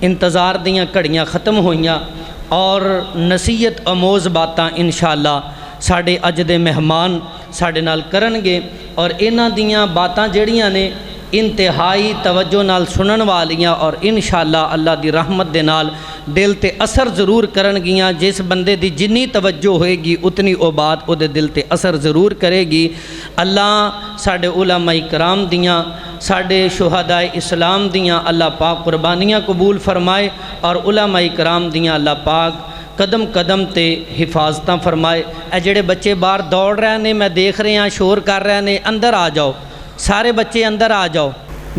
انتظار دیاں گھڑیاں ختم ہوئیاں اور نصیحت آموز باتاں انشاءاللہ ساڈے اج دے مہمان ساڈے نال کرنگے اور انہاں دیاں باتاں جڑیاں نے انتہائی توجہ نال سنن والیاں اور انشاءاللہ اللہ دی رحمت دے نال دل تے اثر ضرور کرنگیاں۔ جس بندے دی جنی توجہ ہوئے گی اتنی او بات او دے دل تے اثر ضرور کرے گی۔ اللہ ساڈے علماء کرام دیاں ساڈے شہداء اسلام دیاں اللہ پاک قربانیاں قبول فرمائے اور علماء کرام دیاں اللہ پاک قدم قدم تے حفاظتاں فرمائے۔ اے جڑے بچے باہر دوڑ رہے نے میں دیکھ رہے ہیں شور کر رہے نے، اندر آ جاؤ، سارے بچے اندر آ جاؤ۔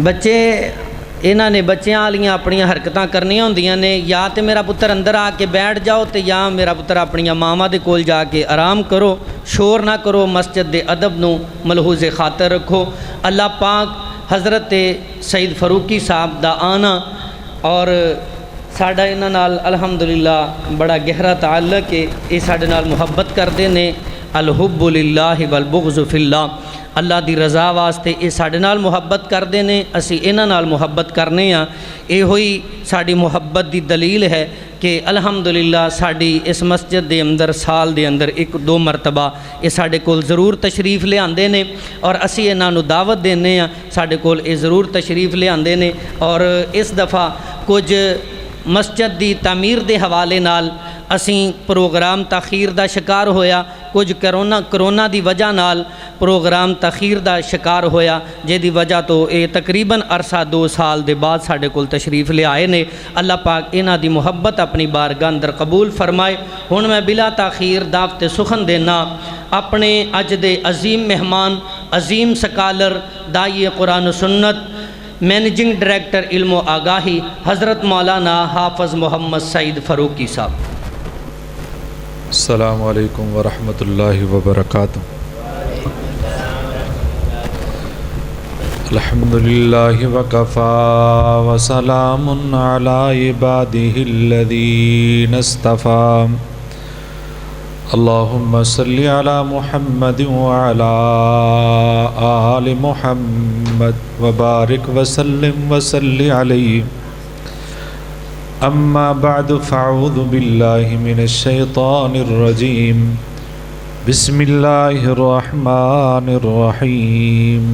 بچے انہاں نے بچیاں والیاں اپنی حرکتاں کرنیاں ہوندیاں نے، یا تے میرا پتر اندر آ کے بیٹھ جاؤ تے یا میرا پتر اپنی ماما دے کول جا کے آرام کرو، شور نہ کرو، مسجد دے ادب نو ملحوظ خاطر رکھو۔ اللہ پاک حضرت سید فاروقی صاحب دا آنا اور ساڈا انہاں نال الحمدللہ بڑا گہرا تعلق ہے، یہ ساڈے نال محبت کردے نے، الحب للہ والبغض فی اللہ، اللہ دی رضا واسطے یہ ساڈے نال محبت کردے نے، اسی انہاں نال محبت کرنے ہاں۔ یہ ہوئی ساڈی محبت دی دلیل ہے کہ الحمدللہ ساڈی اس مسجد دے اندر سال دے اندر ایک دو مرتبہ یہ ساڈے کول ضرور تشریف لے آندے نے اور اسی انہاں نو دعوت دینے ہاں، ساڈے کول یہ ضرور تشریف لے آندے نے۔ اور اس دفعہ کچھ مسجد دی تعمیر دے حوالے نال اسیں پروگرام تاخیر دا شکار ہویا، کچھ کرونا دی وجہ نال پروگرام تاخیر دا شکار ہویا، جے دی وجہ تو اے تقریباً عرصہ 2 سال دے بعد ساڈے کول تشریف لے آئے نے۔ اللہ پاک انہاں دی محبت اپنی بارگاہ اندر قبول فرمائے۔ ہن میں بلا تاخیر دعوت سخن دینا اپنے اج دے عظیم مہمان، عظیم سکالر، داعی قرآن و سنت، مینیجنگ ڈائریکٹر علم و آگاہی حضرت مولانا حافظ محمد سعید فاروقی صاحب۔ السلام علیکم ورحمۃ اللہ وبرکاتہ۔ الحمدللہ وکفا وسلام علی عبادہ الذین اصطفیٰ، اللہم صلی علی محمد وعلی آل محمد وبارک وسلم وصلی علیہ۔ اما بعد فاعوذ باللہ من الشیطان الرجیم، بسم اللہ الرحمن الرحیم۔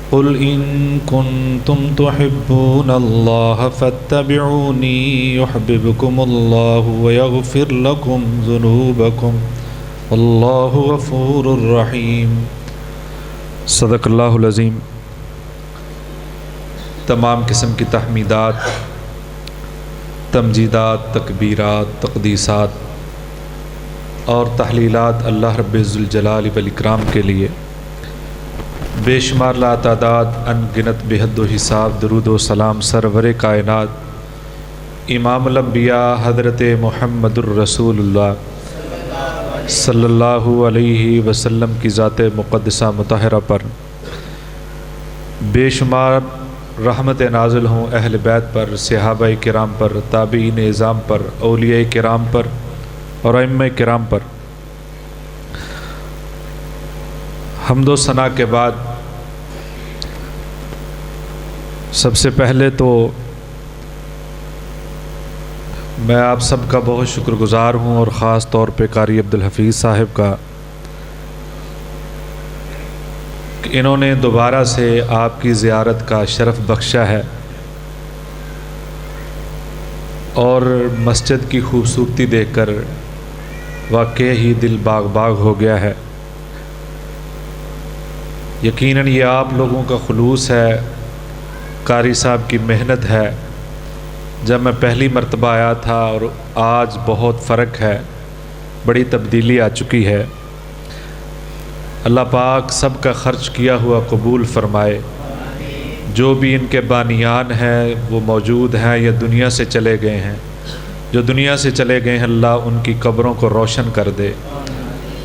قل ان کنتم تحبون اللہ فاتبعونی یحببکم اللہ ویغفر لکم ذنوبکم واللہ غفور الرحیم۔ صدق اللہ العظیم۔ تمام قسم کی تحمیدات، تمجیدات، تکبیرات، تقدیسات اور تحلیلات اللہ رب ذوالجلال والاکرام کے لیے، بے شمار لا تعداد ان گنت بے حد و حساب درود و سلام سرور کائنات امام الانبیاء حضرت محمد الرسول اللہ صلی اللہ علیہ وسلم کی ذات مقدسہ مطہرہ پر، بے شمار رحمت نازل ہوں اہل بیت پر، صحابہ کرام پر، تابعین اعظام پر، اولیاء کرام پر اور ائمہ کرام پر۔ حمد و ثنا کے بعد سب سے پہلے تو میں آپ سب کا بہت شکر گزار ہوں اور خاص طور پہ قاری عبدالحفیظ صاحب کا کہ انہوں نے دوبارہ سے آپ کی زیارت کا شرف بخشا ہے اور مسجد کی خوبصورتی دیکھ کر واقعی ہی دل باغ باغ ہو گیا ہے۔ یقیناً یہ آپ لوگوں کا خلوص ہے، قاری صاحب کی محنت ہے۔ جب میں پہلی مرتبہ آیا تھا اور آج بہت فرق ہے، بڑی تبدیلی آ چکی ہے۔ اللہ پاک سب کا خرچ کیا ہوا قبول فرمائے۔ جو بھی ان کے بانیان ہیں وہ موجود ہیں یا دنیا سے چلے گئے ہیں، جو دنیا سے چلے گئے ہیں اللہ ان کی قبروں کو روشن کر دے،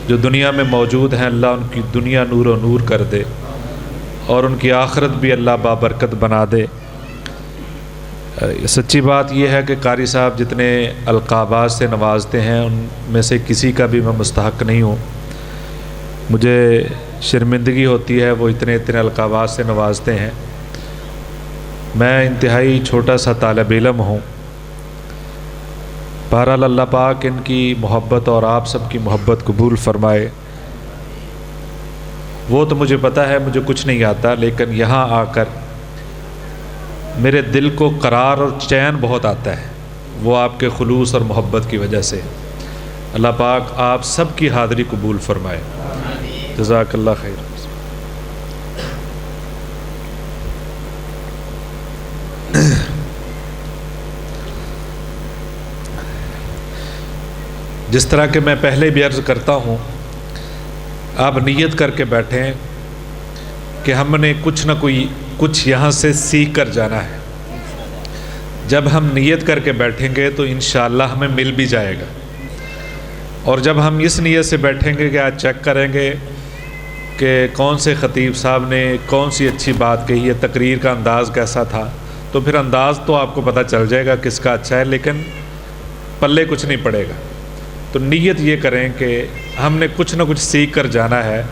جو دنیا میں موجود ہیں اللہ ان کی دنیا نور و نور کر دے اور ان کی آخرت بھی اللہ بابرکت بنا دے۔ سچی بات یہ ہے کہ قاری صاحب جتنے القابات سے نوازتے ہیں ان میں سے کسی کا بھی میں مستحق نہیں ہوں۔ مجھے شرمندگی ہوتی ہے وہ اتنے القابات سے نوازتے ہیں، میں انتہائی چھوٹا سا طالب علم ہوں. بہرحال اللہ پاک ان کی محبت اور آپ سب کی محبت قبول فرمائے. وہ تو مجھے پتہ ہے مجھے کچھ نہیں آتا، لیکن یہاں آ کر میرے دل کو قرار اور چین بہت آتا ہے، وہ آپ کے خلوص اور محبت کی وجہ سے. اللہ پاک آپ سب کی حاضری قبول فرمائے. جزاک اللہ خیر. جس طرح کہ میں پہلے بھی عرض کرتا ہوں، آپ نیت کر کے بیٹھیں کہ ہم نے کچھ یہاں سے سیکھ کر جانا ہے. جب ہم نیت کر کے بیٹھیں گے تو انشاءاللہ ہمیں مل بھی جائے گا. اور جب ہم اس نیت سے بیٹھیں گے کہ آج چیک کریں گے کہ کون سے خطیب صاحب نے کون سی اچھی بات کہی ہے، تقریر کا انداز کیسا تھا، تو پھر انداز تو آپ کو پتہ چل جائے گا کس کا اچھا ہے، لیکن پلے کچھ نہیں پڑے گا. تو نیت یہ کریں کہ ہم نے کچھ نہ کچھ سیکھ کر جانا ہے.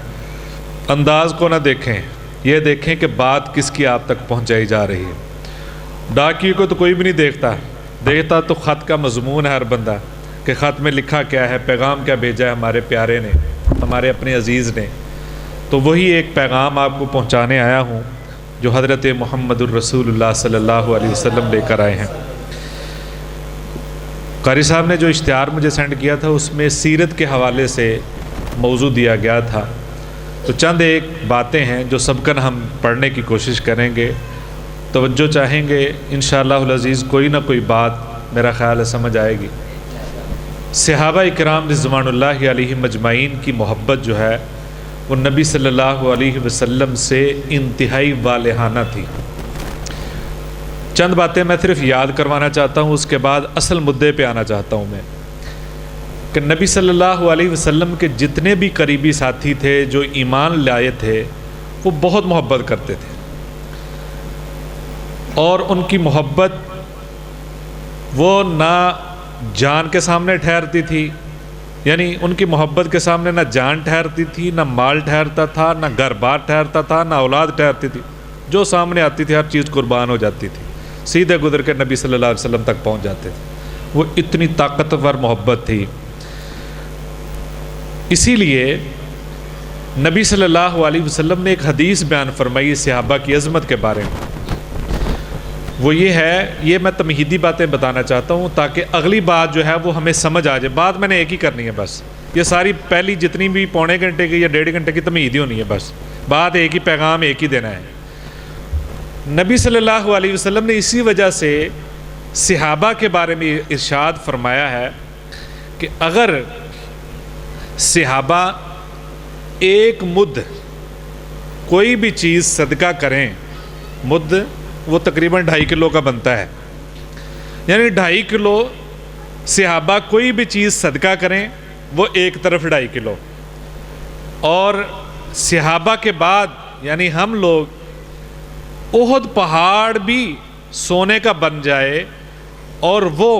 انداز کو نہ دیکھیں، یہ دیکھیں کہ بات کس کی آپ تک پہنچائی جا رہی ہے. ڈاکیے کو تو کوئی بھی نہیں دیکھتا تو خط کا مضمون ہے ہر بندہ، کہ خط میں لکھا کیا ہے، پیغام کیا بھیجا ہے ہمارے پیارے نے، ہمارے اپنے عزیز نے. تو وہی ایک پیغام آپ کو پہنچانے آیا ہوں جو حضرت محمد الرسول اللہ صلی اللہ علیہ وسلم لے کر آئے ہیں. قاری صاحب نے جو اشتہار مجھے سینڈ کیا تھا اس میں سیرت کے حوالے سے موضوع دیا گیا تھا. تو چند ایک باتیں ہیں جو سبقاً ہم پڑھنے کی کوشش کریں گے. توجہ چاہیں گے انشاءاللہ العزیز، کوئی نہ کوئی بات میرا خیال ہے سمجھ آئے گی. صحابہ اکرام رضوان اللہ علیہ مجمعین کی محبت جو ہے وہ نبی صلی اللہ علیہ وسلم سے انتہائی والہانہ تھی. چند باتیں میں صرف یاد کروانا چاہتا ہوں، اس کے بعد اصل مدعے پہ آنا چاہتا ہوں میں، کہ نبی صلی اللہ علیہ وسلم کے جتنے بھی قریبی ساتھی تھے جو ایمان لائے تھے وہ بہت محبت کرتے تھے، اور ان کی محبت وہ نہ جان کے سامنے ٹھہرتی تھی، یعنی ان کی محبت کے سامنے نہ جان ٹھہرتی تھی، نہ مال ٹھہرتا تھا، نہ گھر بار ٹھہرتا تھا، نہ اولاد ٹھہرتی تھی. جو سامنے آتی تھی ہر چیز قربان ہو جاتی تھی، سیدھے گزر کے نبی صلی اللہ علیہ وسلم تک پہنچ جاتے تھے. وہ اتنی طاقتور محبت تھی. اسی لیے نبی صلی اللہ علیہ وسلم نے ایک حدیث بیان فرمائی صحابہ کی عظمت کے بارے میں. وہ یہ ہے، یہ میں تمہیدی باتیں بتانا چاہتا ہوں تاکہ اگلی بات جو ہے وہ ہمیں سمجھ آ جائے. بات میں نے ایک ہی کرنی ہے بس، یہ ساری پہلی جتنی بھی پونے گھنٹے کی یا 1.5 گھنٹے کی تمہیدی ہونی ہے، بس بات ایک ہی، پیغام ایک ہی دینا ہے. نبی صلی اللہ علیہ وسلم نے اسی وجہ سے صحابہ کے بارے میں ارشاد فرمایا ہے کہ اگر صحابہ ایک مد کوئی بھی چیز صدقہ کریں، مد وہ تقریباً 2.5 کلو کا بنتا ہے، یعنی 2.5 کلو صحابہ کوئی بھی چیز صدقہ کریں وہ ایک طرف 2.5 کلو، اور صحابہ کے بعد یعنی ہم لوگ احد پہاڑ بھی سونے کا بن جائے اور وہ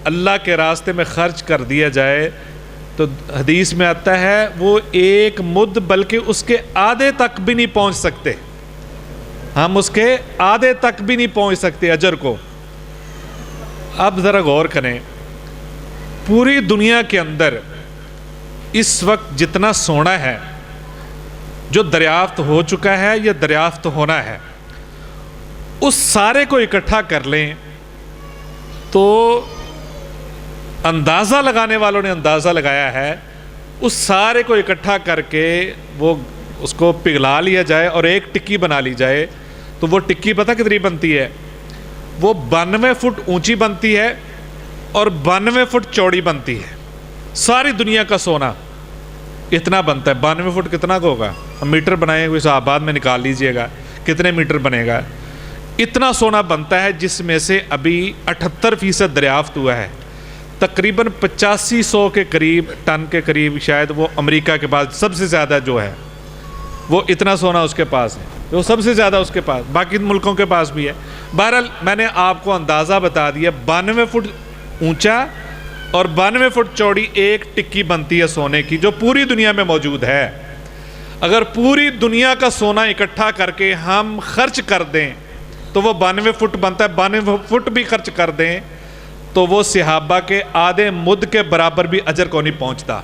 اللہ کے راستے میں خرچ کر دیا جائے تو حدیث میں آتا ہے وہ ایک مد بلکہ اس کے آدھے تک بھی نہیں پہنچ سکتے، ہم اس کے آدھے تک بھی نہیں پہنچ سکتے اجر کو. اب ذرا غور کریں، پوری دنیا کے اندر اس وقت جتنا سونا ہے جو دریافت ہو چکا ہے یا دریافت ہونا ہے، اس سارے کو اکٹھا کر لیں تو اندازہ لگانے والوں نے اندازہ لگایا ہے اس سارے کو اکٹھا کر کے وہ اس کو پگھلا لیا جائے اور ایک ٹکی بنا لی جائے تو وہ ٹکی پتہ کتنی بنتی ہے؟ وہ 92 فٹ اونچی بنتی ہے اور 92 فٹ چوڑی بنتی ہے. ساری دنیا کا سونا اتنا بنتا ہے. 92 فٹ کتنا کا ہوگا؟ ہم میٹر بنائیں کوئی آباد میں نکال لیجئے گا کتنے میٹر بنے گا. اتنا سونا بنتا ہے جس میں سے ابھی 78% دریافت ہوا ہے. تقریباً 8500 کے قریب ٹن کے قریب شاید وہ امریکہ کے پاس سب سے زیادہ جو ہے وہ اتنا سونا اس کے پاس ہے، وہ سب سے زیادہ اس کے پاس، باقی ملکوں کے پاس بھی ہے. بہرحال میں نے آپ کو اندازہ بتا دیا، 92 فٹ اونچا اور 92 فٹ چوڑی ایک ٹکی بنتی ہے سونے کی جو پوری دنیا میں موجود ہے. اگر پوری دنیا کا سونا اکٹھا کر کے ہم خرچ کر دیں تو وہ 92 فٹ بنتا ہے. 92 فٹ بھی خرچ کر دیں تو وہ صحابہ کے آدھے مد کے برابر بھی اجر کو نہیں پہنچتا.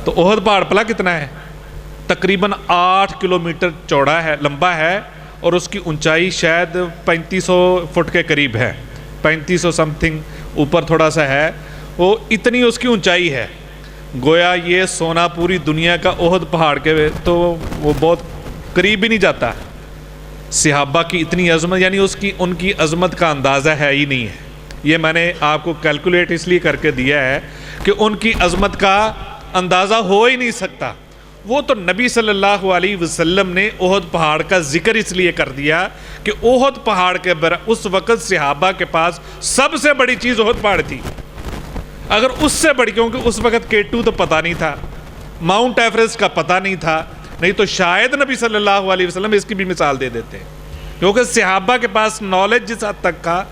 تو احد پہاڑ پلا کتنا ہے؟ تقریباً 8 کلومیٹر چوڑا ہے، لمبا ہے، اور اس کی اونچائی شاید 3500 فٹ کے قریب ہے، 3500 سم تھنگ اوپر تھوڑا سا ہے. وہ اتنی اس کی اونچائی ہے، گویا یہ سونا پوری دنیا کا احد پہاڑ کے تو وہ بہت قریب ہی نہیں جاتا. صحابہ کی اتنی عظمت، یعنی ان کی عظمت کا اندازہ ہے ہی نہیں ہے. یہ میں نے آپ کو کیلکولیٹ اس لیے کر کے دیا ہے کہ ان کی عظمت کا اندازہ ہو ہی نہیں سکتا. وہ تو نبی صلی اللہ علیہ وسلم نے احد پہاڑ کا ذکر اس لیے کر دیا کہ احد پہاڑ کے اس وقت صحابہ کے پاس سب سے بڑی چیز احد پہاڑ تھی. اگر اس سے بڑی، کیونکہ اس وقت K2 تو پتہ نہیں تھا، ماؤنٹ ایوریسٹ کا پتہ نہیں تھا، نہیں تو شاید نبی صلی اللہ علیہ وسلم اس کی بھی مثال دے دیتے، کیونکہ صحابہ کے پاس نالج جس حد تک کا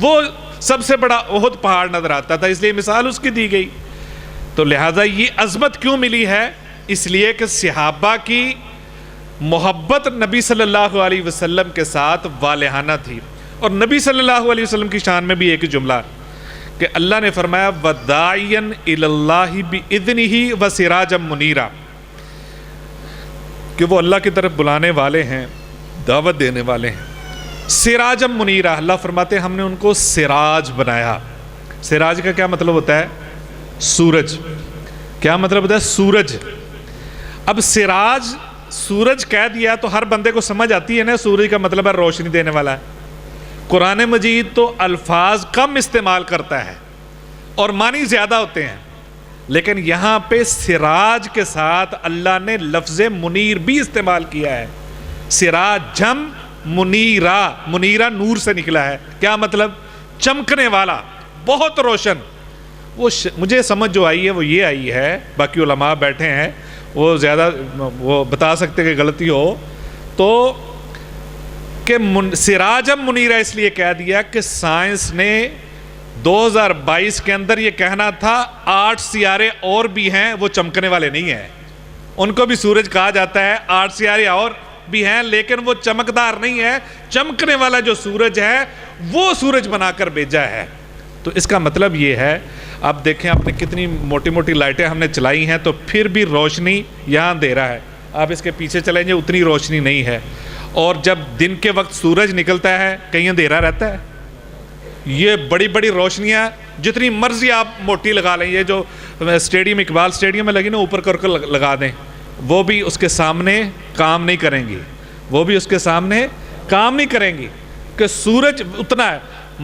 وہ سب سے بڑا احد پہاڑ نظر آتا تھا، اس لیے مثال اس کی دی گئی. تو لہٰذا یہ عظمت کیوں ملی ہے؟ اس لیے کہ صحابہ کی محبت نبی صلی اللہ علیہ وسلم کے ساتھ والہانہ تھی. اور نبی صلی اللہ علیہ وسلم کی شان میں بھی ایک جملہ کہ اللہ نے فرمایا وَدَاعِيًا إِلَى اللَّهِ بِإِذْنِهِ وَسِرَاجًا مُنِيرًا، کہ وہ اللہ کی طرف بلانے والے ہیں، دعوت دینے والے ہیں. سراجم منیرہ، اللہ فرماتے ہیں ہم نے ان کو سراج بنایا. سراج کا کیا مطلب ہوتا ہے؟ سورج. کیا مطلب ہوتا ہے؟ سورج. اب سراج، سورج کہہ دیا تو ہر بندے کو سمجھ آتی ہے نا، سورج کا مطلب ہے روشنی دینے والا ہے. قرآن مجید تو الفاظ کم استعمال کرتا ہے اور معنی زیادہ ہوتے ہیں، لیکن یہاں پہ سراج کے ساتھ اللہ نے لفظ منیر بھی استعمال کیا ہے. سراجم منیرہ، منیرہ نور سے نکلا ہے. کیا مطلب؟ چمکنے والا، بہت روشن. وہ مجھے سمجھ جو آئی ہے وہ یہ آئی ہے، باقی علماء بیٹھے ہیں وہ زیادہ وہ بتا سکتے کہ غلطی ہو تو، کہ سراجم منیرہ اس لیے کہہ دیا کہ سائنس نے 2022 کے اندر یہ کہنا تھا 8 سیارے اور بھی ہیں، وہ چمکنے والے نہیں ہیں. ان کو بھی سورج کہا جاتا ہے، 8 سیارے اور بھی ہیں لیکن وہ چمکدار نہیں ہے. چمکنے والا جو سورج ہے وہ سورج بنا کر بھیجا ہے. تو اس کا مطلب یہ ہے، اب دیکھیں آپ نے کتنی موٹی موٹی لائٹیں ہم نے چلائی ہیں تو پھر بھی روشنی یہاں اندھیرا ہے. آپ اس کے پیچھے چلیں گے اتنی روشنی نہیں ہے. اور جب دن کے وقت سورج نکلتا ہے کہیں اندھیرا رہتا ہے؟ یہ بڑی بڑی روشنیاں جتنی مرضی آپ موٹی لگا لیں، یہ جو اسٹیڈیم اقبال اسٹیڈیم میں لگی نا اوپر کر کے لگا دیں، وہ بھی اس کے سامنے کام نہیں کریں گی، وہ بھی اس کے سامنے کام نہیں کریں گی کہ سورج اتنا ہے.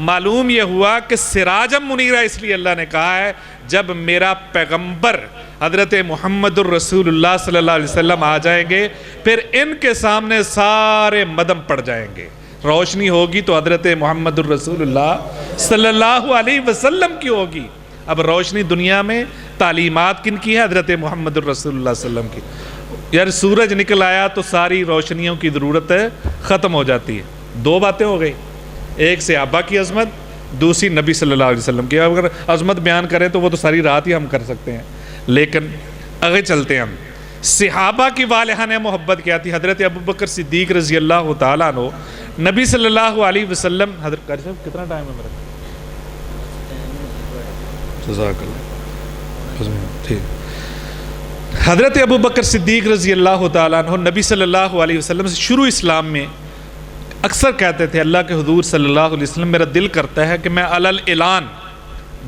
معلوم یہ ہوا کہ سراجم منیرہ اس لیے اللہ نے کہا ہے جب میرا پیغمبر حضرت محمد الرسول اللہ صلی اللہ علیہ وسلم آ جائیں گے پھر ان کے سامنے سارے مدم پڑ جائیں گے. روشنی ہوگی تو حضرت محمد الرسول اللہ صلی اللہ علیہ وسلم کی ہوگی. اب روشنی دنیا میں تعلیمات کن کی ہے؟ حضرت محمد الرسول اللہ صلی اللہ علیہ وسلم کی. یار سورج نکل آیا تو ساری روشنیوں کی ضرورت ختم ہو جاتی ہے. 2 باتیں ہو گئی، ایک صحابہ کی عظمت، دوسری نبی صلی اللہ علیہ وسلم کی. اگر عظمت بیان کریں تو وہ تو ساری رات ہی ہم کر سکتے ہیں، لیکن آگے چلتے ہیں ہم. صحابہ کی والہانہ محبت کیا تھی؟ حضرت ابوبکر صدیق رضی اللہ تعالیٰ عنہ نبی صلی اللہ علیہ وسلم، حضرت قاری صاحب کتنا ٹائم ہے میرا؟ جزاک اللہ. ٹھیک. حضرت ابوبکر صدیق رضی اللہ تعالیٰ عنہ نبی صلی اللہ علیہ وسلم سے شروع اسلام میں اکثر کہتے تھے اللہ کے حضور صلی اللہ علیہ وسلم میرا دل کرتا ہے کہ میں علی الاعلان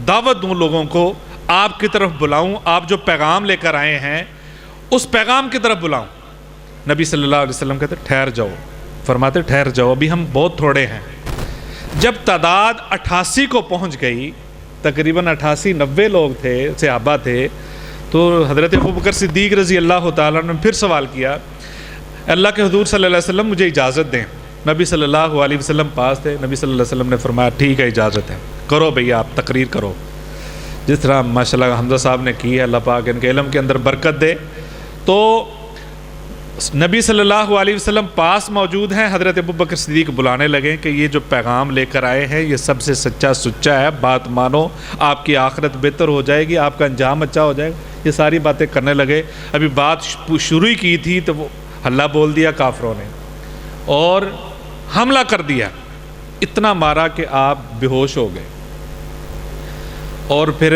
دعوت دوں، لوگوں کو آپ کی طرف بلاؤں، آپ جو پیغام لے کر آئے ہیں اس پیغام کی طرف بلاؤں. نبی صلی اللہ علیہ وسلم کہتے ٹھہر جاؤ، فرماتے ٹھہر جاؤ ابھی ہم بہت تھوڑے ہیں. جب تعداد 88 کو پہنچ گئی، تقریباً 88-90 لوگ تھے، صحابہ تھے، تو حضرت ابوبکر صدیق رضی اللہ تعالیٰ نے پھر سوال کیا اللہ کے حضور صلی اللہ علیہ وسلم مجھے اجازت دیں. نبی صلی اللہ علیہ وسلم پاس تھے. نبی صلی اللہ علیہ وسلم نے فرمایا ٹھیک ہے اجازت ہے، کرو بھیا آپ تقریر کرو. جس طرح ماشاءاللہ حمزہ صاحب نے کی ہے، اللہ پاک ان کے علم کے اندر برکت دے. تو نبی صلی اللہ علیہ وسلم پاس موجود ہیں. حضرت ابوبکر صدیق بلانے لگے کہ یہ جو پیغام لے کر آئے ہیں یہ سب سے سچا سچا ہے، بات مانو، آپ کی آخرت بہتر ہو جائے گی، آپ کا انجام اچھا ہو جائے گا. یہ ساری باتیں کرنے لگے. ابھی بات شروع ہی کی تھی تو وہ ہلہ بول دیا کافروں نے. اور حملہ کر دیا، اتنا مارا کہ آپ بے ہوش ہو گئے، اور پھر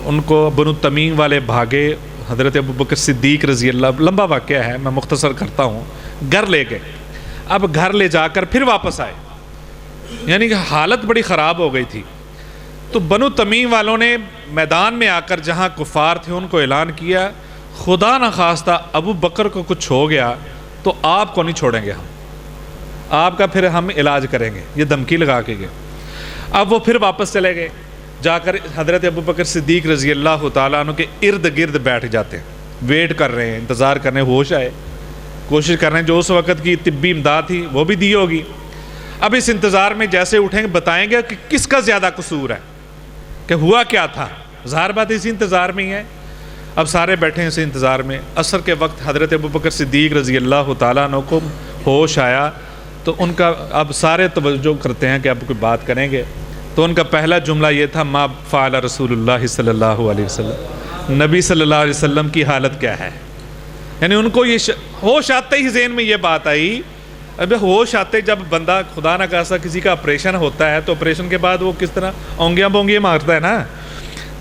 ان کو بنو تمیم والے بھاگے، حضرت ابوبکر صدیق رضی اللہ، لمبا واقعہ ہے میں مختصر کرتا ہوں، گھر لے گئے، اب گھر لے جا کر پھر واپس آئے، یعنی کہ حالت بڑی خراب ہو گئی تھی۔ تو بنو تمیم والوں نے میدان میں آ کر جہاں کفار تھے ان کو اعلان کیا، خدا نخواستہ ابو بکر کو کچھ ہو گیا تو آپ کو نہیں چھوڑیں گے، ہم آپ کا پھر ہم علاج کریں گے، یہ دھمکی لگا کے گئے۔ اب وہ پھر واپس چلے گئے، جا کر حضرت ابوبکر صدیق رضی اللہ تعالیٰ عنہ کے ارد گرد بیٹھ جاتے ہیں، ویٹ کر رہے ہیں، انتظار کر رہے ہیں، ہوش آئے، کوشش کر رہے ہیں جو اس وقت کی طبی امداد تھی وہ بھی دی ہوگی۔ اب اس انتظار میں جیسے اٹھیں گے بتائیں گے کہ کس کا زیادہ قصور ہے، کہ ہوا کیا تھا، ظاہر بات اسی انتظار میں ہی ہے۔ اب سارے بیٹھے ہیں اسی انتظار میں۔ عصر کے وقت حضرت ابوبکر صدیق رضی اللہ تعالیٰ عنہ کو ہوش آیا تو ان کا اب سارے توجہ کرتے ہیں کہ اب کوئی بات کریں گے، تو ان کا پہلا جملہ یہ تھا، ما فعل رسول اللہ صلی اللہ علیہ وسلم، نبی صلی اللہ علیہ وسلم کی حالت کیا ہے۔ یعنی ان کو یہ ہوش آتے ہی ذہن میں یہ بات آئی، اب ہوش آتے جب بندہ خدا نہ خواستہ کسی کا آپریشن ہوتا ہے تو آپریشن کے بعد وہ کس طرح اونگیاں بونگیاں مارتا ہے نا،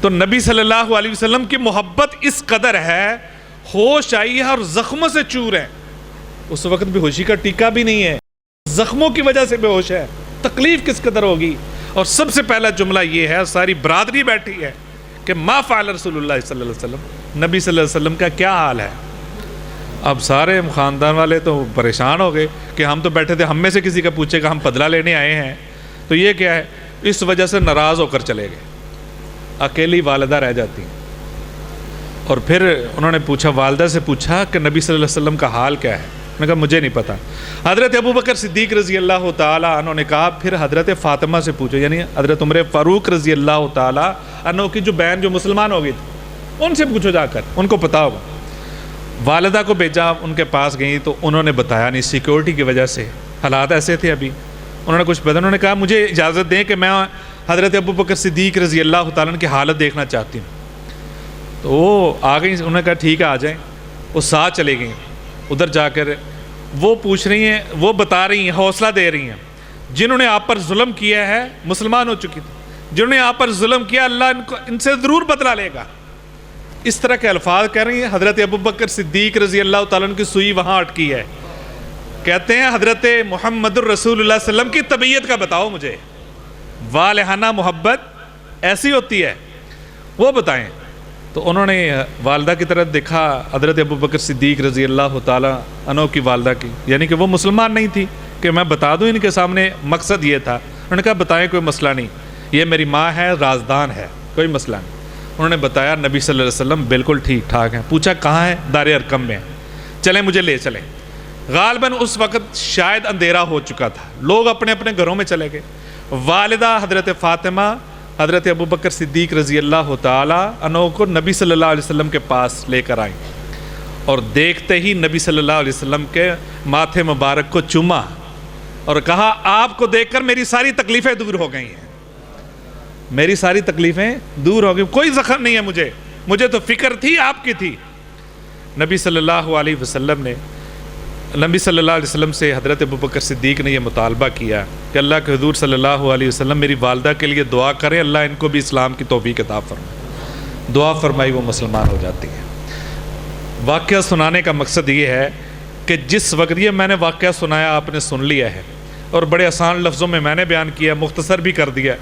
تو نبی صلی اللہ علیہ وسلم کی محبت اس قدر ہے، ہوش آئی ہے اور زخموں سے چور ہے، اس وقت بے ہوشی کا ٹیکہ بھی نہیں ہے، زخموں کی وجہ سے بے ہوش ہے، تکلیف کس قدر ہوگی۔ اور سب سے پہلا جملہ یہ ہے، ساری برادری بیٹھی ہے، کہ ما فعل رسول اللہ صلی اللہ علیہ وسلم، نبی صلی اللہ علیہ وسلم کا کیا حال ہے۔ اب سارے خاندان والے تو پریشان ہو گئے کہ ہم تو بیٹھے تھے، ہم میں سے کسی کا پوچھے گا ہم بدلہ لینے آئے ہیں تو یہ کیا ہے، اس وجہ سے ناراض ہو کر چلے گئے، اکیلی والدہ رہ جاتی ہیں۔ اور پھر انہوں نے پوچھا، والدہ سے پوچھا کہ نبی صلی اللہ علیہ وسلم کا حال کیا ہے، میں نے کہا مجھے نہیں پتا۔ حضرت ابوبکر صدیق رضی اللہ تعالیٰ عنہ نے کہا پھر حضرت فاطمہ سے پوچھو، یعنی حضرت عمر فاروق رضی اللہ تعالیٰ عنہ کی جو بہن جو مسلمان ہو گئی تھی ان سے پوچھو جا کر، ان کو پتا ہوگا۔ والدہ کو بھیجا، ان کے پاس گئیں تو انہوں نے بتایا نہیں، سیکیورٹی کی وجہ سے حالات ایسے تھے، ابھی انہوں نے کچھ پتا، انہوں نے کہا مجھے اجازت دیں کہ میں حضرت ابوبکر صدیق رضی اللہ تعالیٰ عنہ کی حالت دیکھنا چاہتی ہوں۔ تو وہ آ گئی، انہوں نے کہا ٹھیک ہے آ جائیں، وہ ساتھ چلے گئیں، ادھر جا کر وہ پوچھ رہی ہیں، وہ بتا رہی ہیں، حوصلہ دے رہی ہیں، جنہوں نے آپ پر ظلم کیا ہے، مسلمان ہو چکی تھی، جنہوں نے آپ پر ظلم کیا اللہ ان سے ضرور بدلہ لے گا، اس طرح کے الفاظ کہہ رہی ہیں۔ حضرت ابوبکر صدیق رضی اللہ تعالیٰ عنہ کی سوئی وہاں اٹکی ہے، کہتے ہیں حضرت محمد الرسول اللہ صلی اللہ علیہ وسلم کی طبیعت کا بتاؤ مجھے، والہانہ محبت ایسی ہوتی ہے وہ بتائیں۔ تو انہوں نے والدہ کی طرف دیکھا، حضرت ابوبکر صدیق رضی اللہ تعالیٰ عنہ کی والدہ کی، یعنی کہ وہ مسلمان نہیں تھی کہ میں بتا دوں ان کے سامنے، مقصد یہ تھا۔ انہوں نے کہا بتائیں کوئی مسئلہ نہیں، یہ میری ماں ہے، رازدان ہے، کوئی مسئلہ نہیں۔ انہوں نے بتایا نبی صلی اللہ علیہ وسلم بالکل ٹھیک ٹھاک ہیں۔ پوچھا کہاں ہے، دار ارقم میں، چلیں مجھے لے چلیں۔ غالباً اس وقت شاید اندھیرا ہو چکا تھا، لوگ اپنے اپنے گھروں میں چلے گئے۔ والدہ حضرت فاطمہ حضرت ابوبکر صدیق رضی اللہ تعالیٰ عنہ کو نبی صلی اللہ علیہ وسلم کے پاس لے کر آئیں، اور دیکھتے ہی نبی صلی اللہ علیہ وسلم کے ماتھے مبارک کو چوما اور کہا آپ کو دیکھ کر میری ساری تکلیفیں دور ہو گئی ہیں، میری ساری تکلیفیں دور ہو گئی، کوئی زخم نہیں ہے، مجھے تو فکر تھی آپ کی تھی۔ نبی صلی اللہ علیہ وسلم سے حضرت ابوبکر صدیق نے یہ مطالبہ کیا کہ اللہ کے حضور صلی اللہ علیہ وسلم میری والدہ کے لیے دعا کریں، اللہ ان کو بھی اسلام کی توفیق عطا فرمائے۔ دعا فرمائی، وہ مسلمان ہو جاتی ہے۔ واقعہ سنانے کا مقصد یہ ہے کہ جس وقت یہ میں نے واقعہ سنایا آپ نے سن لیا ہے، اور بڑے آسان لفظوں میں نے بیان کیا، مختصر بھی کر دیا،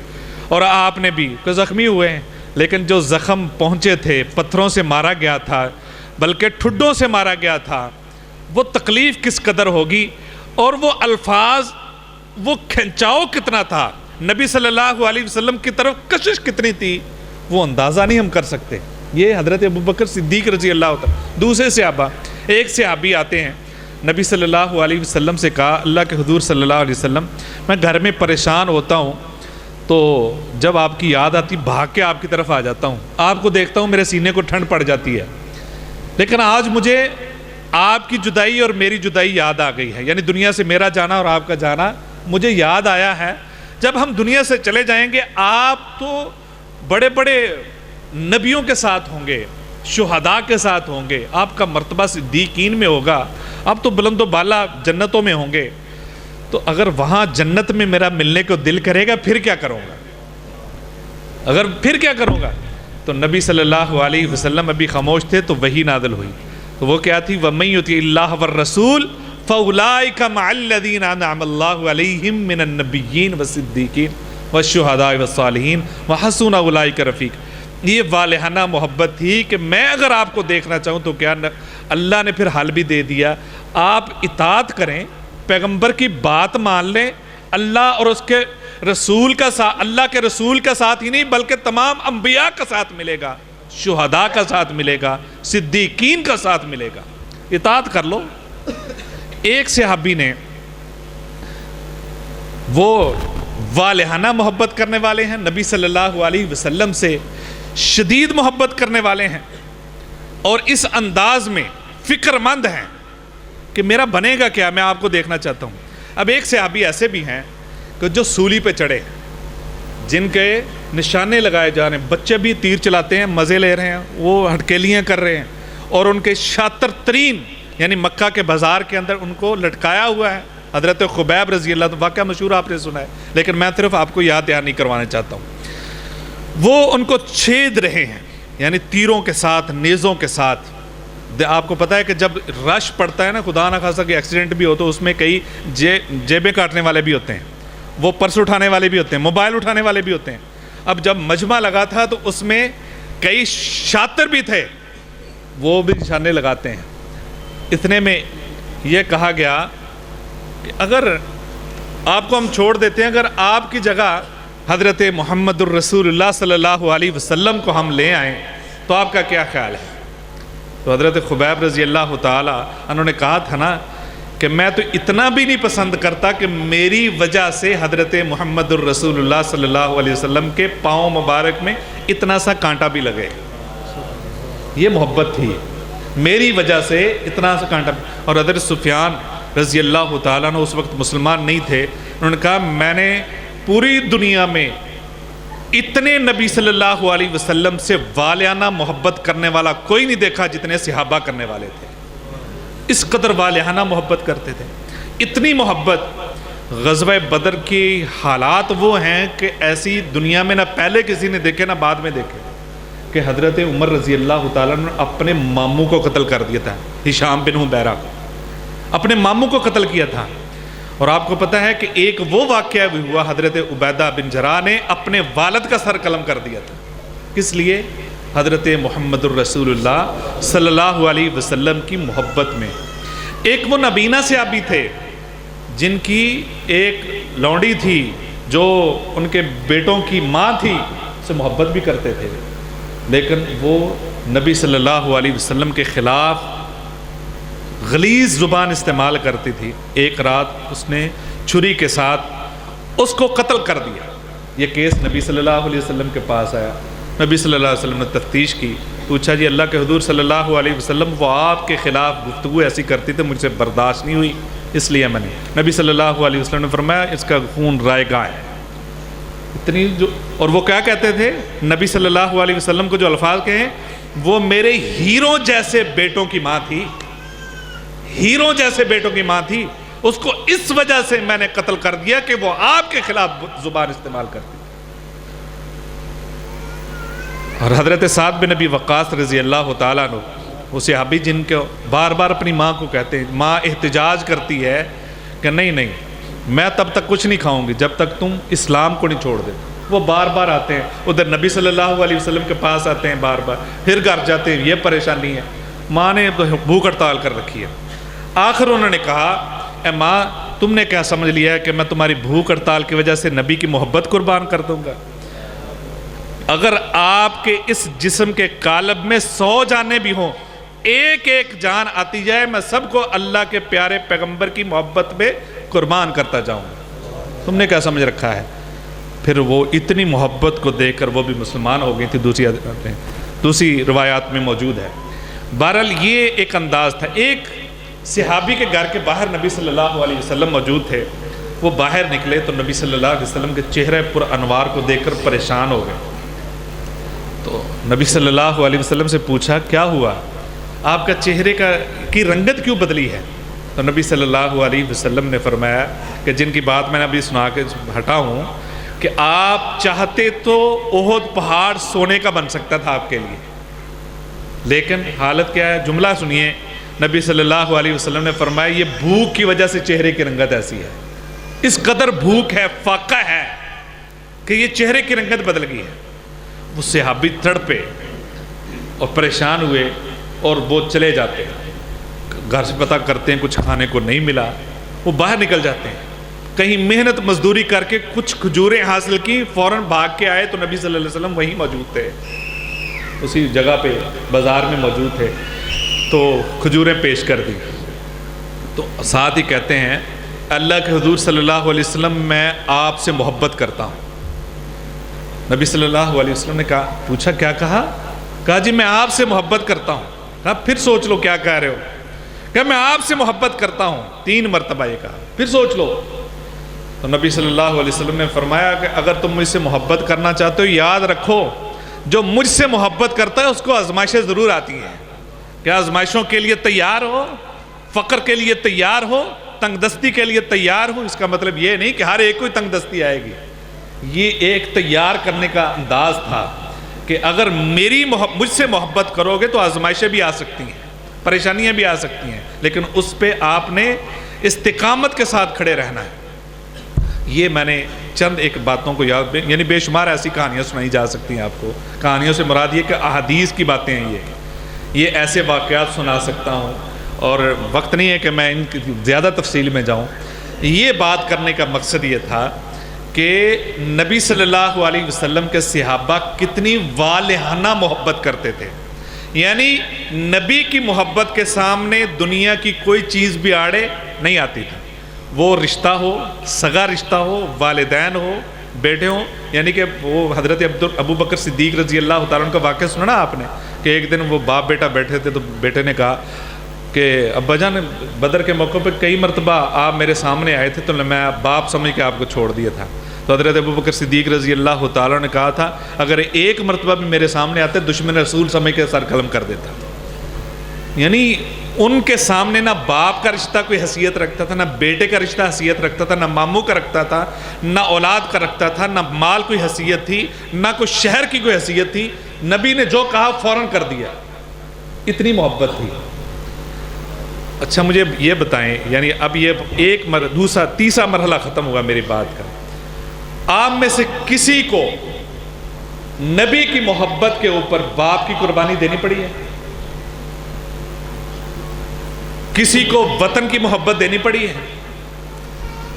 اور آپ نے بھی کہ زخمی ہوئے ہیں، لیکن جو زخم پہنچے تھے، پتھروں سے مارا گیا تھا، بلکہ ٹھڈوں سے مارا گیا تھا، وہ تکلیف کس قدر ہوگی، اور وہ الفاظ، وہ کھنچاؤ کتنا تھا، نبی صلی اللہ علیہ وسلم کی طرف کشش کتنی تھی، وہ اندازہ نہیں ہم کر سکتے۔ یہ حضرت ابوبکر صدیق رضی اللہ تعالیٰ۔ دوسرے صحابہ، ایک صحابی آتے ہیں، نبی صلی اللہ علیہ وسلم سے کہا اللہ کے حضور صلی اللہ علیہ وسلم میں گھر میں پریشان ہوتا ہوں تو جب آپ کی یاد آتی بھاگ کے آپ کی طرف آ جاتا ہوں، آپ کو دیکھتا ہوں میرے سینے کو ٹھنڈ پڑ جاتی ہے، لیکن آج مجھے آپ کی جدائی اور میری جدائی یاد آ گئی ہے، یعنی دنیا سے میرا جانا اور آپ کا جانا مجھے یاد آیا ہے۔ جب ہم دنیا سے چلے جائیں گے آپ تو بڑے بڑے نبیوں کے ساتھ ہوں گے، شہداء کے ساتھ ہوں گے، آپ کا مرتبہ صدیقین میں ہوگا، آپ تو بلند و بالا جنتوں میں ہوں گے، تو اگر وہاں جنت میں میرا ملنے کو دل کرے گا پھر کیا کروں گا؟ پھر کیا کروں گا؟ تو نبی صلی اللہ علیہ وسلم ابھی خاموش تھے تو وحی نازل ہوئی، تو وہ کیا تھی؟ وَمَن يُطِعِ اللَّهَ وَالرَّسُولَ فَأُولَٰئِكَ مَعَ الَّذِينَ أَنْعَمَ اللَّهُ عَلَيْهِم مِّنَ النَّبِيِّينَ وَالصِّدِّيقِينَ وَالشُّهَدَاءِ وَالصَّالِحِينَ وَحَسُنَ أُولَٰئِكَ رَفِيقًا۔ یہ والہانہ محبت تھی کہ میں اگر آپ کو دیکھنا چاہوں تو کیا اللہ نے پھر حل بھی دے دیا، آپ اطاعت کریں، پیغمبر کی بات مان لیں، اللہ اور اس کے رسول کا ساتھ، اللہ کے رسول کا ساتھ ہی نہیں بلکہ تمام انبیاء کا ساتھ ملے گا، شہداء کا ساتھ ملے گا، صدیقین کا ساتھ ملے گا، اطاعت کر لو۔ ایک صحابی نے، وہ والہانہ محبت کرنے والے ہیں، نبی صلی اللہ علیہ وسلم سے شدید محبت کرنے والے ہیں، اور اس انداز میں فکر مند ہیں کہ میرا بنے گا کیا، میں آپ کو دیکھنا چاہتا ہوں۔ اب ایک صحابی ایسے بھی ہیں کہ جو سولی پہ چڑھے، جن کے نشانے لگائے جا رہے ہیں، بچے بھی تیر چلاتے ہیں، مزے لے رہے ہیں، وہ ہٹکیلیاں کر رہے ہیں، اور ان کے شاطر ترین یعنی مکہ کے بازار کے اندر ان کو لٹکایا ہوا ہے۔ حضرت خبیب رضی اللہ عنہ، واقعہ مشہور آپ نے سنا ہے، لیکن میں صرف آپ کو یاد دہانی نہیں کروانا چاہتا ہوں۔ وہ ان کو چھید رہے ہیں، یعنی تیروں کے ساتھ، نیزوں کے ساتھ۔ آپ کو پتہ ہے کہ جب رش پڑتا ہے نا، خدا نہ خاصا کہ ایکسیڈنٹ بھی ہو تو اس میں کئی جیبیں کاٹنے والے بھی ہوتے ہیں، وہ پرس اٹھانے والے بھی ہوتے ہیں، موبائل اٹھانے والے بھی ہوتے ہیں۔ اب جب مجمع لگا تھا تو اس میں کئی شاطر بھی تھے، وہ بھی نشانے لگاتے ہیں۔ اتنے میں یہ کہا گیا کہ اگر آپ کو ہم چھوڑ دیتے ہیں، اگر آپ کی جگہ حضرت محمد الرسول اللہ صلی اللہ علیہ وسلم کو ہم لے آئیں تو آپ کا کیا خیال ہے؟ تو حضرت خبیب رضی اللہ تعالی انہوں نے کہا تھا نا کہ میں تو اتنا بھی نہیں پسند کرتا کہ میری وجہ سے حضرت محمد الرسول اللہ صلی اللہ علیہ وسلم کے پاؤں مبارک میں اتنا سا کانٹا بھی لگے۔ یہ محبت تھی، میری وجہ سے اتنا سا کانٹا۔ اور حضرت سفیان رضی اللہ تعالیٰ نے اس وقت مسلمان نہیں تھے، انہوں نے کہا میں نے پوری دنیا میں اتنے نبی صلی اللہ علیہ وسلم سے والہانہ محبت کرنے والا کوئی نہیں دیکھا جتنے صحابہ کرنے والے تھے۔ اس قدر والہانہ محبت کرتے تھے، اتنی محبت۔ غزوہ بدر کی حالات وہ ہیں کہ ایسی دنیا میں نہ پہلے کسی نے دیکھے نہ بعد میں دیکھے، کہ حضرت عمر رضی اللہ تعالیٰ نے اپنے ماموں کو قتل کر دیا تھا، ہشام بن حبیرہ کو، اپنے ماموں کو قتل کیا تھا۔ اور آپ کو پتہ ہے کہ ایک وہ واقعہ بھی ہوا، حضرت عبیدہ بن جراح نے اپنے والد کا سر قلم کر دیا تھا۔ کس لیے؟ حضرت محمد الرسول اللہ صلی اللہ علیہ وسلم کی محبت میں۔ ایک وہ نبینہ صحابی تھے جن کی ایک لونڈی تھی جو ان کے بیٹوں کی ماں تھی، سے محبت بھی کرتے تھے، لیکن وہ نبی صلی اللہ علیہ وسلم کے خلاف غلیظ زبان استعمال کرتی تھی۔ ایک رات اس نے چھری کے ساتھ اس کو قتل کر دیا۔ یہ کیس نبی صلی اللہ علیہ وسلم کے پاس آیا، نبی صلی اللہ علیہ وسلم نے تفتیش کی، پوچھا جی اللہ کے حضور صلی اللہ علیہ وسلم وہ آپ کے خلاف گفتگو ایسی کرتی تھی، مجھ سے برداشت نہیں ہوئی، اس لیے میں نے۔ نبی صلی اللہ علیہ وسلم نے فرمایا اس کا خون رائے گاہ ہے۔ اتنی جو، اور وہ کیا کہتے تھے نبی صلی اللہ علیہ وسلم کو جو الفاظ کہیں، وہ میرے ہیروں جیسے بیٹوں کی ماں تھی، ہیروں جیسے بیٹوں کی ماں تھی، اس کو اس وجہ سے میں نے قتل کر دیا کہ وہ آپ کے خلاف زبان استعمال کرتی۔ اور حضرت سعد بن ابی وقاص رضی اللہ تعالیٰ عنہ، وہ صحابی جن کو بار بار اپنی ماں کو کہتے ہیں، ماں احتجاج کرتی ہے کہ نہیں میں تب تک کچھ نہیں کھاؤں گی جب تک تم اسلام کو نہیں چھوڑ دے۔ وہ بار بار آتے ہیں ادھر نبی صلی اللہ علیہ وسلم کے پاس آتے ہیں، بار بار پھر گھر جاتے ہیں، یہ پریشانی ہے۔ ماں نے بھوک ہڑتال کر رکھی ہے۔ آخر انہوں نے کہا اے ماں تم نے کیا سمجھ لیا ہے کہ میں تمہاری بھوک ہڑتال کی وجہ سے نبی کی محبت قربان کر دوں گا؟ اگر آپ کے اس جسم کے قالب میں 100 جانیں بھی ہوں، ایک ایک جان آتی جائے، میں سب کو اللہ کے پیارے پیغمبر کی محبت میں قربان کرتا جاؤں گا۔ تم نے کیا سمجھ رکھا ہے؟ پھر وہ اتنی محبت کو دیکھ کر وہ بھی مسلمان ہو گئی تھی، دوسری روایات میں موجود ہے۔ بہرحال یہ ایک انداز تھا۔ ایک صحابی کے گھر کے باہر نبی صلی اللہ علیہ وسلم موجود تھے، وہ باہر نکلے تو نبی صلی اللہ علیہ وسلم کے چہرے پر انوار کو دیکھ کر پریشان ہو گئے۔ تو نبی صلی اللہ علیہ وسلم سے پوچھا کیا ہوا؟ آپ کا چہرے کی رنگت کیوں بدلی ہے؟ تو نبی صلی اللہ علیہ وسلم نے فرمایا کہ جن کی بات میں نے ابھی سنا کے ہٹا ہوں کہ آپ چاہتے تو احد پہاڑ سونے کا بن سکتا تھا آپ کے لیے، لیکن حالت کیا ہے؟ جملہ سنیے، نبی صلی اللہ علیہ وسلم نے فرمایا یہ بھوک کی وجہ سے چہرے کی رنگت ایسی ہے، اس قدر بھوک ہے، فاقہ ہے کہ یہ چہرے کی رنگت بدل گئی ہے۔ وہ صحابی تڑپے اور پریشان ہوئے اور وہ چلے جاتے ہیں، گھر سے پتہ کرتے ہیں کچھ کھانے کو نہیں ملا، وہ باہر نکل جاتے ہیں، کہیں محنت مزدوری کر کے کچھ کھجوریں حاصل کی، فوراً بھاگ کے آئے تو نبی صلی اللہ علیہ وسلم وہیں موجود تھے، اسی جگہ پہ بازار میں موجود تھے، تو کھجوریں پیش کر دی۔ تو ساتھ ہی کہتے ہیں اللہ کے حضور صلی اللہ علیہ وسلم میں آپ سے محبت کرتا ہوں۔ نبی صلی اللہ علیہ وسلم نے کہا، پوچھا کیا کہا جی میں آپ سے محبت کرتا ہوں۔ کہا پھر سوچ لو کیا کہہ رہے ہو؟ کہا میں آپ سے محبت کرتا ہوں، 3 مرتبہ یہ کہا، پھر سوچ لو۔ تو نبی صلی اللہ علیہ وسلم نے فرمایا کہ اگر تم مجھ سے محبت کرنا چاہتے ہو یاد رکھو جو مجھ سے محبت کرتا ہے اس کو آزمائشیں ضرور آتی ہیں۔ کیا آزمائشوں کے لیے تیار ہو؟ فقر کے لیے تیار ہو؟ تنگ دستی کے لیے تیار ہو؟ اس کا مطلب یہ نہیں کہ ہر ایک کو تنگ دستی آئے گی، یہ ایک تیار کرنے کا انداز تھا کہ اگر مجھ سے محبت کرو گے تو آزمائشیں بھی آ سکتی ہیں، پریشانیاں بھی آ سکتی ہیں، لیکن اس پہ آپ نے استقامت کے ساتھ کھڑے رہنا ہے۔ یہ میں نے چند ایک باتوں کو یاد، یعنی بے شمار ایسی کہانیاں سنائی جا سکتی ہیں آپ کو، کہانیوں سے مراد یہ کہ احادیث کی باتیں ہیں، یہ ایسے واقعات سنا سکتا ہوں اور وقت نہیں ہے کہ میں ان کی زیادہ تفصیل میں جاؤں۔ یہ بات کرنے کا مقصد یہ تھا کہ نبی صلی اللہ علیہ وسلم کے صحابہ کتنی والہانہ محبت کرتے تھے، یعنی نبی کی محبت کے سامنے دنیا کی کوئی چیز بھی آڑے نہیں آتی تھی، وہ رشتہ ہو، سگا رشتہ ہو، والدین ہو، بیٹے ہوں، یعنی کہ وہ حضرت ابو بکر صدیق رضی اللہ تعالیٰ عنہ کا واقعہ سنا نا آپ نے کہ ایک دن وہ باپ بیٹا بیٹھے تھے تو بیٹے نے کہا کہ ابا جان بدر کے موقع پہ کئی مرتبہ آپ میرے سامنے آئے تھے تو میں باپ سمجھ کے آپ کو چھوڑ دیا تھا، تو حضرت ابو بکر صدیق رضی اللہ تعالیٰ نے کہا تھا اگر ایک مرتبہ بھی میرے سامنے آتے دشمن رسول سمجھ کے سر قلم کر دیتا۔ یعنی ان کے سامنے نہ باپ کا رشتہ کوئی حیثیت رکھتا تھا، نہ بیٹے کا رشتہ حیثیت رکھتا تھا، نہ ماموں کا رکھتا تھا، نہ اولاد کا رکھتا تھا، نہ مال کوئی حیثیت تھی، نہ کوئی شہر کی کوئی حیثیت تھی، نبی نے جو کہا فوراً کر دیا، اتنی محبت تھی۔ اچھا مجھے یہ بتائیں، یعنی اب یہ تیسرا مرحلہ ختم ہوا میری بات کا، آپ میں سے کسی کو نبی کی محبت کے اوپر باپ کی قربانی دینی پڑی ہے؟ کسی کو وطن کی محبت دینی پڑی ہے؟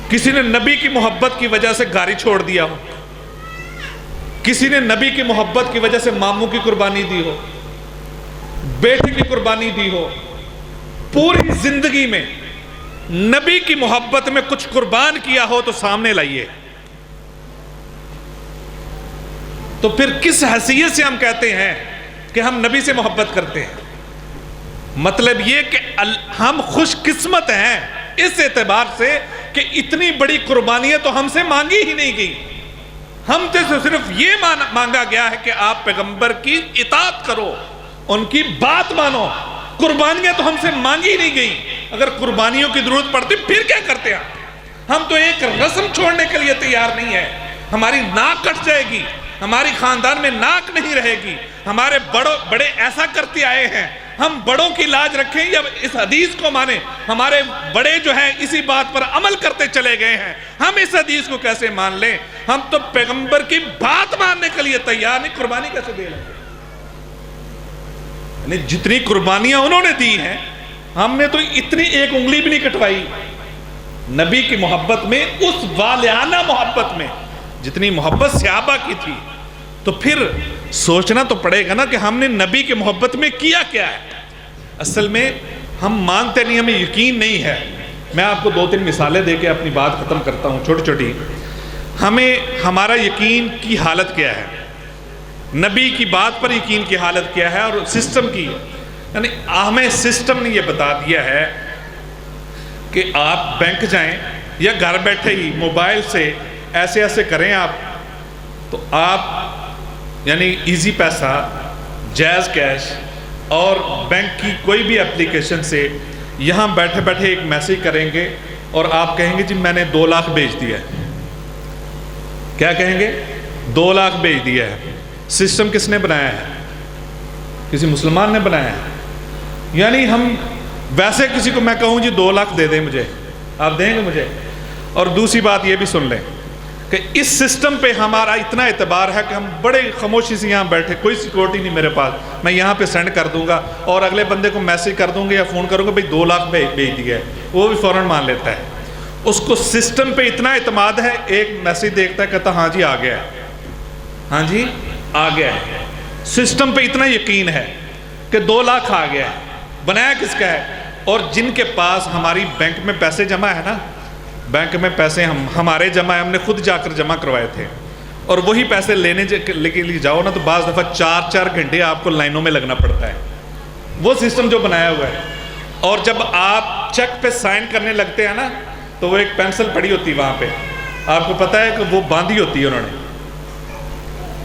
کسی نے نبی کی محبت کی وجہ سے گاڑی چھوڑ دیا ہو؟ کسی نے نبی کی محبت کی وجہ سے ماموں کی قربانی دی ہو، بیٹے کی قربانی دی ہو؟ پوری زندگی میں نبی کی محبت میں کچھ قربان کیا ہو تو سامنے لائیے۔ تو پھر کس حیثیت سے ہم کہتے ہیں کہ ہم نبی سے محبت کرتے ہیں؟ مطلب یہ کہ ہم خوش قسمت ہیں اس اعتبار سے کہ اتنی بڑی قربانیاں تو ہم سے مانگی ہی نہیں گئی، ہم سے صرف یہ مانگا گیا ہے کہ آپ پیغمبر کی اطاعت کرو، ان کی بات مانو، قربانیاں تو ہم سے مانگی ہی نہیں گئی۔ اگر قربانیوں کی ضرورت پڑتی پھر کیا کرتے ہیں؟ ہم تو ایک رسم چھوڑنے کے لیے تیار نہیں ہے، ہماری ناک کٹ جائے گی، ہماری خاندان میں ناک نہیں رہے گی، ہمارے بڑے ایسا کرتے آئے ہیں، ہم بڑوں کی لاج رکھیں یا اس حدیث کو مانیں؟ ہمارے بڑے جو ہیں اسی بات پر عمل کرتے چلے گئے ہیں، ہم اس حدیث کو کیسے مان لیں؟ ہم تو پیغمبر کی بات ماننے کے لیے تیار نہیں، قربانی کیسے دے لیں؟ یعنی جتنی قربانیاں انہوں نے دی ہیں ہم نے تو اتنی ایک انگلی بھی نہیں کٹوائی نبی کی محبت میں، اس والہانہ محبت میں جتنی محبت صحابہ کی تھی۔ تو پھر سوچنا تو پڑے گا نا کہ ہم نے نبی کی محبت میں کیا کیا ہے۔ اصل میں ہم مانتے نہیں، ہمیں یقین نہیں ہے۔ میں آپ کو 2-3 مثالیں دے کے اپنی بات ختم کرتا ہوں، چھوٹی چھوٹی۔ ہمارا یقین کی حالت کیا ہے، نبی کی بات پر یقین کی حالت کیا ہے، اور سسٹم کی، یعنی ہمیں سسٹم نے یہ بتا دیا ہے کہ آپ بینک جائیں یا گھر بیٹھے ہی موبائل سے ایسے ایسے کریں آپ، تو آپ یعنی ایزی پیسہ، جائز کیش اور بینک کی کوئی بھی اپلیکیشن سے یہاں بیٹھے بیٹھے ایک میسیج کریں گے اور آپ کہیں گے جی میں نے 2 لاکھ بھیج دیا ہے. کیا کہیں گے؟ 2 لاکھ بھیج دیا ہے. سسٹم کس نے بنایا ہے؟ کسی مسلمان نے بنایا ہے. یعنی ہم ویسے کسی کو میں کہوں جی 2 لاکھ دے دیں مجھے، آپ دیں گے مجھے؟ اور دوسری بات یہ بھی سن لیں کہ اس سسٹم پہ ہمارا اتنا اعتبار ہے کہ ہم بڑے خاموشی سے یہاں بیٹھے، کوئی سیکورٹی نہیں میرے پاس، میں یہاں پہ سینڈ کر دوں گا اور اگلے بندے کو میسیج کر دوں گا یا فون کروں گا بھئی 2 لاکھ بھیج دیا ہے، وہ بھی فوراً مان لیتا ہے. اس کو سسٹم پہ اتنا اعتماد ہے، ایک میسیج دیکھتا ہے کہتا ہاں جی آ گیا ہے، ہاں جی آ گیا ہے. سسٹم پہ اتنا یقین ہے کہ 2 لاکھ آ گیا ہے. بنایا کس کا ہے؟ اور جن کے پاس ہماری بینک میں پیسے جمع ہے نا، بینک میں پیسے ہمارے جمع ہے، ہم نے خود جا کر جمع کروائے تھے، اور وہی پیسے لینے کے لیے جاؤ نا تو بعض دفعہ 4 گھنٹے آپ کو لائنوں میں لگنا پڑتا ہے. وہ سسٹم جو بنایا ہوا ہے. اور جب آپ چیک پہ سائن کرنے لگتے ہیں نا تو وہ ایک پینسل پڑی ہوتی ہے وہاں پہ، آپ کو پتا ہے کہ وہ باندھی ہوتی ہے، انہوں نے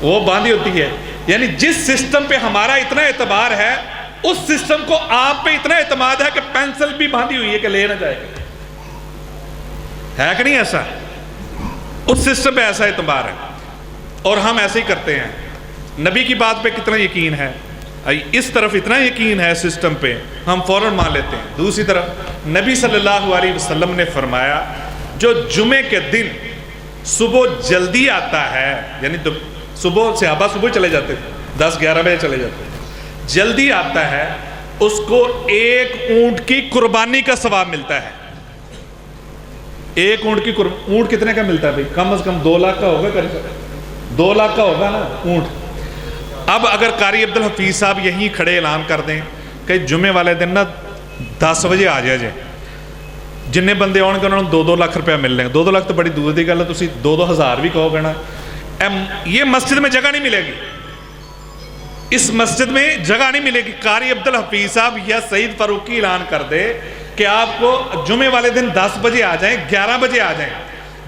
وہ باندھی ہوتی ہے. یعنی جس سسٹم پہ ہمارا اتنا اعتبار ہے اس سسٹم کو آپ پہ اتنا اعتماد ہے کہ پینسل بھی باندھی ہوئی ہے کہ لے نہ جائے گا. ہے کہ نہیں ایسا؟ اس سسٹم پہ ایسا اعتبار ہے اور ہم ایسے ہی کرتے ہیں. نبی کی بات پہ کتنا یقین ہے، اس طرف اتنا یقین ہے سسٹم پہ ہم فوراً مان لیتے ہیں. دوسری طرف نبی صلی اللہ علیہ وسلم نے فرمایا جو جمعے کے دن صبح جلدی آتا ہے، یعنی صبح صحابہ صبح چلے جاتے تھے، 10-11 بجے چلے جاتے تھے، جلدی آتا ہے، اس کو 1 اونٹ کی قربانی کا ثواب ملتا ہے. 1 اونٹ کی اونٹ کتنے کا ملتا ہے بھائی؟ کم از کم 2 لاکھ کا ہوگا، 2 لاکھ کا ہوگا نا اونٹ. اب اگر قاری عبدالحفیظ صاحب یہیں کھڑے اعلان کر دیں کہ جمعے والے دن نا 10 بجے آ جائے، جننے بندے آؤ گے انہوں نے 2-2 لاکھ روپیہ مل لیں گے. 2-2 لاکھ تو بڑی دور دی گل ہے، تسی 2-2 ہزار بھی کہو گے نا، یہ مسجد میں جگہ نہیں ملے گی، اس مسجد میں جگہ نہیں ملے گی. قاری عبدالحفیظ صاحب یا سعید فاروقی اعلان کر دے کہ آپ کو جمعے والے دن 10 بجے آ جائیں، 11 بجے آ جائیں،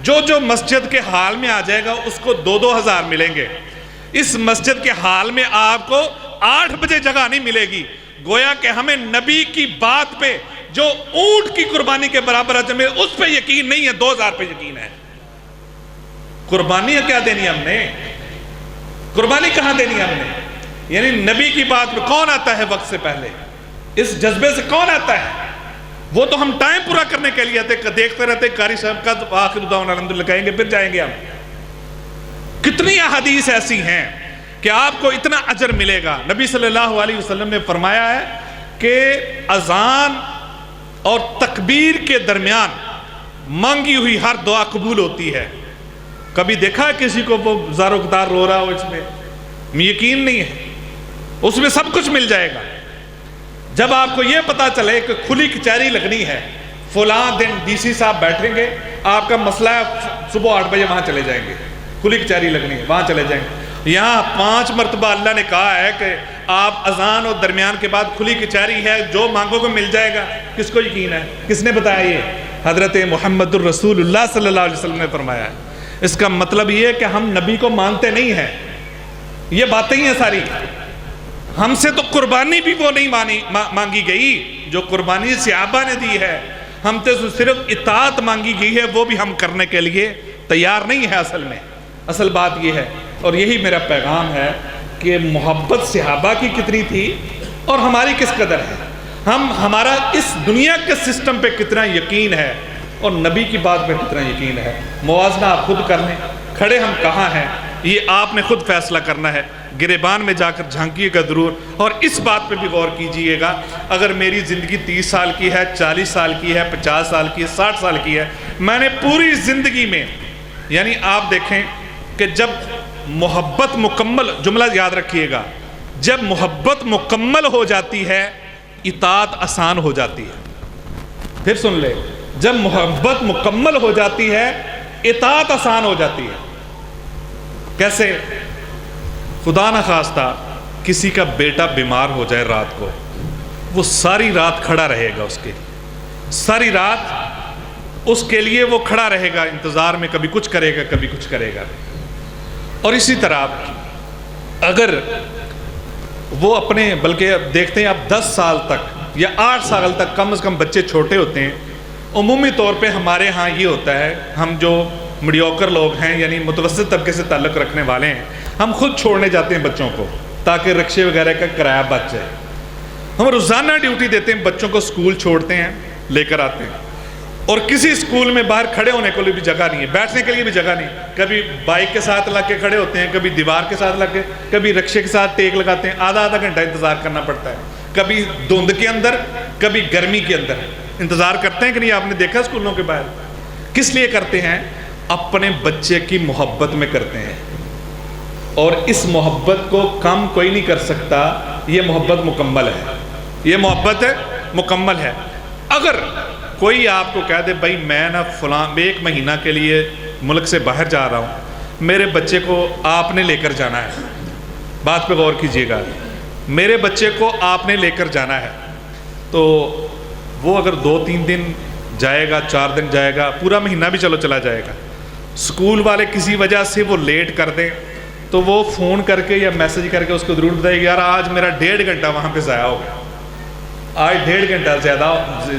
جو مسجد کے حال میں آ جائے گا اس کو 2-2 ہزار ملیں گے. اس مسجد کے حال میں آپ کو 8 بجے جگہ نہیں ملے گی. گویا کہ ہمیں نبی کی بات پہ جو اونٹ کی قربانی کے برابر ہے اس پہ یقین نہیں ہے، 2000 پہ یقین ہے. قربانی کیا دینی ہم نے؟ قربانی کہاں دینی ہم نے؟ یعنی نبی کی بات پہ کون آتا ہے وقت سے پہلے؟ اس جذبے سے کون آتا ہے؟ وہ تو ہم ٹائم پورا کرنے کے لیے آتے، دیکھتے رہتے قاری صاحب کا آخر دعوانا الحمدللہ کہیں گے، پھر جائیں گے ہم. کتنی احادیث ایسی ہیں کہ آپ کو اتنا اجر ملے گا. نبی صلی اللہ علیہ وسلم نے فرمایا ہے کہ اذان اور تکبیر کے درمیان مانگی ہوئی ہر دعا قبول ہوتی ہے. کبھی دیکھا ہے کسی کو وہ زار گدار رو رہا ہو؟ اس میں یقین نہیں ہے، اس میں سب کچھ مل جائے گا. جب آپ کو یہ پتا چلے کہ کھلی کچہری لگنی ہے، فلاں دن ڈی سی صاحب بیٹھیں گے، آپ کا مسئلہ ہے، صبح 8 بجے وہاں چلے جائیں گے، کھلی کچہری لگنی ہے، وہاں چلے جائیں گے. یہاں 5 مرتبہ اللہ نے کہا ہے کہ آپ اذان اور درمیان کے بعد کھلی کچہری ہے، جو مانگو کو مل جائے گا. کس کو یقین ہے؟ کس نے بتایا؟ یہ حضرت محمد الرسول اللہ صلی اللہ علیہ وسلم نے فرمایا ہے. اس کا مطلب یہ ہے کہ ہم نبی کو مانتے نہیں ہیں، یہ باتیں ہی ہیں ساری. ہم سے تو قربانی بھی وہ نہیں مانگی گئی جو قربانی صحابہ نے دی ہے، ہم سے صرف اطاعت مانگی گئی ہے، وہ بھی ہم کرنے کے لیے تیار نہیں ہے. اصل میں اصل بات یہ ہے، اور یہی میرا پیغام ہے کہ محبت صحابہ کی کتنی تھی اور ہماری کس قدر ہے، ہمارا اس دنیا کے سسٹم پہ کتنا یقین ہے اور نبی کی بات پہ کتنا یقین ہے. موازنہ آپ خود کر لیں، کھڑے ہم کہاں ہیں یہ آپ نے خود فیصلہ کرنا ہے. گریبان میں جا کر جھانکیے گا ضرور، اور اس بات پہ بھی غور کیجئے گا. اگر میری زندگی 30 سال کی ہے، 40 سال کی ہے، 50 سال کی ہے، 60 سال کی ہے، میں نے پوری زندگی میں، یعنی آپ دیکھیں کہ جب محبت مکمل، جملہ یاد رکھیے گا، جب محبت مکمل ہو جاتی ہے اطاعت آسان ہو جاتی ہے. پھر سن لے، جب محبت مکمل ہو جاتی ہے اطاعت آسان ہو جاتی ہے. کیسے؟ خدا نہ خواستہ کسی کا بیٹا بیمار ہو جائے رات کو، وہ ساری رات کھڑا رہے گا، اس کے ساری رات اس کے لیے وہ کھڑا رہے گا انتظار میں، کبھی کچھ کرے گا کبھی کچھ کرے گا. اور اسی طرح اگر وہ اپنے، بلکہ دیکھتے ہیں اب 10 سال تک یا 8 سال تک کم از کم بچے چھوٹے ہوتے ہیں. عمومی طور پہ ہمارے ہاں یہ ہوتا ہے, ہم جو میڈیوکر لوگ ہیں یعنی متوسط طبقے سے تعلق رکھنے والے ہیں, ہم خود چھوڑنے جاتے ہیں بچوں کو تاکہ رکشے وغیرہ کا کرایہ بچ جائے. ہم روزانہ ڈیوٹی دیتے ہیں, بچوں کو سکول چھوڑتے ہیں, لے کر آتے ہیں, اور کسی سکول میں باہر کھڑے ہونے کے لیے بھی جگہ نہیں ہے, بیٹھنے کے لیے بھی جگہ نہیں. کبھی بائک کے ساتھ لگ کے کھڑے ہوتے ہیں, کبھی دیوار کے ساتھ لگ کے, کبھی رکشے کے ساتھ ٹیک لگاتے ہیں, آدھا گھنٹہ انتظار کرنا پڑتا ہے. کبھی دھند کے اندر, کبھی گرمی کے اندر انتظار کرتے ہیں کہ نہیں. آپ نے دیکھا اسکولوں کے باہر کس لیے کرتے ہیں؟ اپنے بچے کی محبت میں کرتے ہیں, اور اس محبت کو کم کوئی نہیں کر سکتا. یہ محبت مکمل ہے, یہ محبت مکمل ہے. اگر کوئی آپ کو کہہ دے بھائی میں نا فلاں 1 مہینہ کے لیے ملک سے باہر جا رہا ہوں, میرے بچے کو آپ نے لے کر جانا ہے, بات پہ غور کیجئے گا, میرے بچے کو آپ نے لے کر جانا ہے, تو وہ اگر 2-3 دن جائے گا, 4 دن جائے گا, پورا مہینہ بھی چلو چلا جائے گا, اسکول والے کسی وجہ سے وہ لیٹ کر دیں تو وہ فون کر کے یا میسج کر کے اس کو ضرور بتائے گا یار آج میرا 1.5 گھنٹہ وہاں پہ ضائع ہو گیا, آج 1.5 گھنٹہ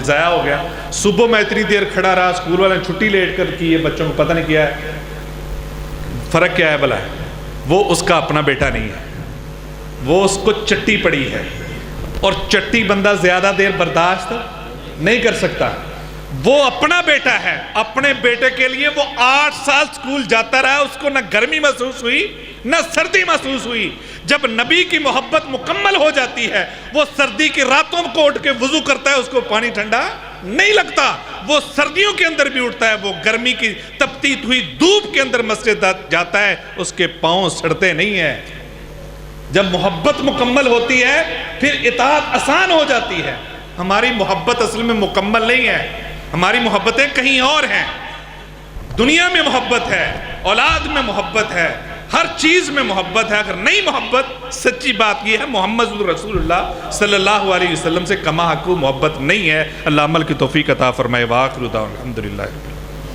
ضائع ہو گیا. صبح میں اتنی دیر کھڑا رہا, اسکول والے نے چھٹی لیٹ کر کی ہے, بچوں کو پتہ نہیں کیا ہے. فرق کیا ہے بھلا؟ وہ اس کا اپنا بیٹا نہیں ہے, وہ اس کو چٹی پڑی ہے, اور چٹی بندہ زیادہ دیر برداشت نہیں کر سکتا. وہ اپنا بیٹا ہے, اپنے بیٹے کے لیے وہ 8 سال سکول جاتا رہا, اس کو نہ گرمی محسوس ہوئی نہ سردی محسوس ہوئی. جب نبی کی محبت مکمل ہو جاتی ہے, وہ سردی کی راتوں کو اٹھ کے وضو کرتا ہے, اس کو پانی ٹھنڈا نہیں لگتا. وہ سردیوں کے اندر بھی اٹھتا ہے, وہ گرمی کی تپتی ہوئی دھوپ کے اندر مسجد جاتا ہے, اس کے پاؤں سڑتے نہیں ہیں. جب محبت مکمل ہوتی ہے پھر اطاعت آسان ہو جاتی ہے. ہماری محبت اصل میں مکمل نہیں ہے, ہماری محبتیں کہیں اور ہیں. دنیا میں محبت ہے, اولاد میں محبت ہے, ہر چیز میں محبت ہے. اگر نہیں محبت, سچی بات یہ ہے محمد رسول اللہ صلی اللہ علیہ وسلم سے کما حق محبت نہیں ہے. اللہ عمل کی توفیق عطا فرمائے. وآخر دعوانا الحمدللہ.